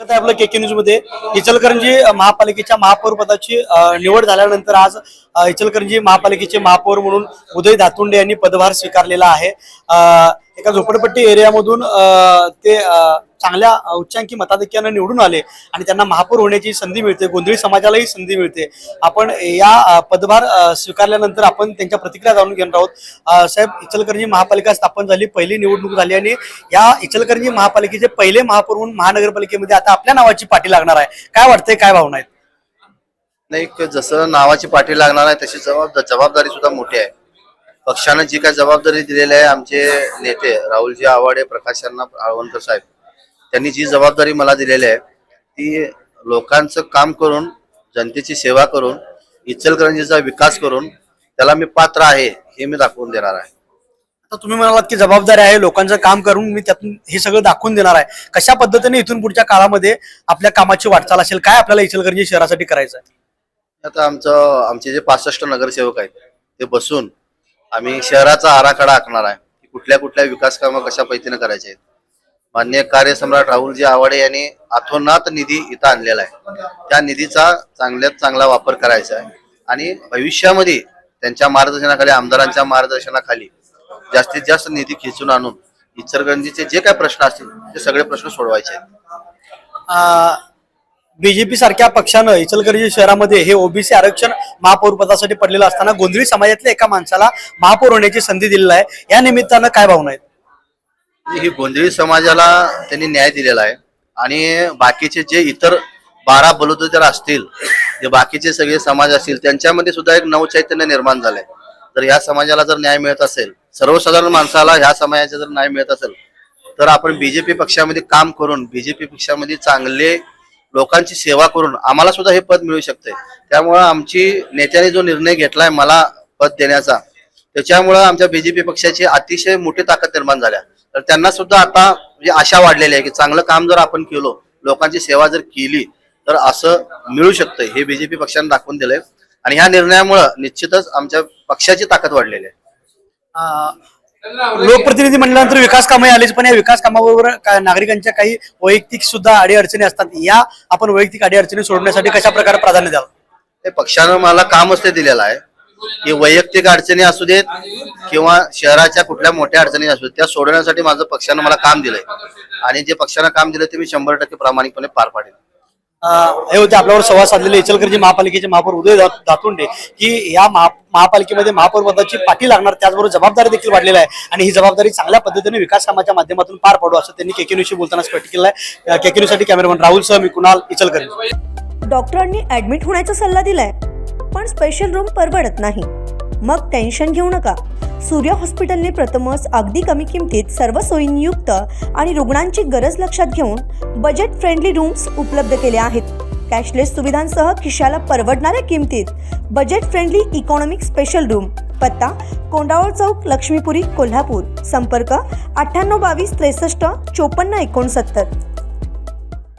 आपलं केके न्यूज मध्ये इचलकरंजी महापालिकेच्या महापौर पदाची निवड झाल्यानंतर आज इचलकरंजी महापालिकेचे महापौर म्हणून उदय दातुंडे यांनी पदभार स्वीकारलेला आहे। एका झोपडपट्टी एरियामधून ते चांगल्या उच्चांकी मताधिक्याने निवडून आले आणि त्यांना महापौर होण्याची संधी मिळते, गोंधळी समाजालाही संधी मिळते। आपण या पदभार स्वीकारल्यानंतर आपण त्यांच्या प्रतिक्रिया जाणून घेणार आहोत। साहेब, इचलकरंजी महापालिका स्थापन झाली, पहिली निवडणूक झाली आणि या इचलकरंजी महापालिकेचे पहिले महापौर म्हणून महानगरपालिकेमध्ये आता आपल्या नावाची पाठी लागणार आहे, काय वाटतंय, काय भावना आहेत? नाही, जसं नावाची पाठी लागणार आहे तशी जबाबदारी सुद्धा मोठी आहे। पक्षाने जी काय जबाबदारी दिलेली आहे, आमचे नेते राहुलजी आवाडे, प्रकाशअण्णा आळवणकर साहेब त्यांनी जी जबाबदारी मला दिलेली आहे ती लोकांचं काम करून, जनतेची सेवा करून, इचलकरंजीचा विकास करून त्याला मी पात्र आहे हे मी दाखवून देणार आहे। आता तुम्ही म्हणालात की जबाबदारी आहे, लोकांचं काम करून मी त्यातून हे सगळं दाखवून देणार आहे। कशा पद्धतीने इथून पुढच्या काळामध्ये आपल्या कामाची वाटचाल असेल, काय आपल्याला इचलकरंजी शहरासाठी करायचं आहे? आता आमचे जे 65 नगरसेवक आहेत ते बसून आम्ही शहराचा आराखडा आखणार आहे की कुठल्या कुठल्या विकास कामं कशा पद्धतीने करायचे आहेत। माननीय कार्यसम्राट राहुलजी आवाडे यांनी अथोनात निधी इथं आणलेला आहे, त्या निधीचा चांगल्यात चांगला वापर करायचा आहे आणि भविष्यामध्ये त्यांच्या मार्गदर्शनाखाली, आमदारांच्या मार्गदर्शनाखाली जास्तीत जास्त निधी खिचून आणून इचलकरंजीचे जे काही प्रश्न असतील ते सगळे प्रश्न सोडवायचे आहेत। बीजेपी सारख्या पक्षानं इचलकरंजी शहरामध्ये हे ओबीसी आरक्षण महापौर पदासाठी पडलेलं असताना गोंधळी समाजातल्या एका माणसाला महापौर होण्याची संधी दिलेली आहे, या निमित्तानं काय भावना आहेत? ही गोंधळी समाजाला त्यांनी न्याय दिलेला आहे आणि बाकीचे जे इतर 12 बलुतेदार असतील, जे बाकीचे सगळे समाज असतील, त्यांच्यामध्ये सुद्धा एक नवचैतन्य निर्माण झालंय। तर ह्या समाजाला जर न्याय मिळत असेल, सर्वसाधारण माणसाला ह्या समाजाचा जर न्याय मिळत असेल तर आपण बीजेपी पक्षामध्ये काम करून, बीजेपी पक्षामध्ये चांगले लोकांची सेवा करून आम्हाला सुद्धा हे पद मिळू शकते। त्यामुळे आमची नेत्याने जो निर्णय घेतलाय मला पद देण्याचा, त्याच्यामुळे आमच्या बीजेपी पक्षाची अतिशय मोठी ताकद निर्माण झाल्या। तर त्यांना सुद्धा आता म्हणजे आशा वाढलेली आहे की चांगलं काम जर आपण केलं, लोकांची सेवा जर केली तर असं मिळू शकतं, हे बीजेपी पक्षाने दाखवून दिलंय आणि ह्या निर्णयामुळे निश्चितच आमच्या पक्षाची ताकद वाढलेली आहे। लोकप्रतिनिधी म्हणल्यानंतर विकास कामे आलीच, पण या विकास कामाबरोबर नागरिकांच्या काही वैयक्तिक सुद्धा अडीअडचणी असतात, या आपण वैयक्तिक अडीअडचणी सोडण्यासाठी कशा प्रकारे प्राधान्य द्याल? हे पक्षानं मला कामच ते दिलेलं आहे की वैयक्तिक अडचणी असू देत किंवा शहराच्या कुठल्या मोठ्या अडचणी असू देत, त्या सोडवण्यासाठी माझं पक्षानं मला काम दिलंय आणि जे पक्षानं काम दिलं ते मी 100% प्रामाणिकपणे पार पाडेल। हे होते आपल्यावर संवाद साधलेले इचलकरंजी महापालिकेचे महापौर उदय दातुंडे की या महापालिकेमध्ये महापौर पदाची पाठी लागणार, त्याचबरोबर जबाबदारी देखील वाढलेली आहे आणि ही जबाबदारी चांगल्या पद्धतीने विकास कामाच्या माध्यमातून पार पाडू असं त्यांनी केके न्यूजशी बोलताना स्पष्ट केलं आहे। केके न्यूजसाठी कॅमेरामन राहुल सह मी कुणाल, इचलकरंजी। डॉक्टरांनी ऍडमिट होण्याचा सल्ला दिलाय, पण स्पेशल रूम परवडत नाही, मग टेन्शन घेऊ नका। सूर्या हॉस्पिटलने प्रथमच अगदी कमी किमतीत सर्व सोयींयुक्त आणि रुग्णांची गरज लक्षात घेऊन बजेट फ्रेंडली रूम्स उपलब्ध केले आहेत। कॅशलेस सुविधांसह खिशाला परवडणाऱ्या किमतीत budget friendly economic special room. पत्ता कोंडावळ चौक, लक्ष्मीपुरी, कोल्हापूर। संपर्क 9822 63 54 69।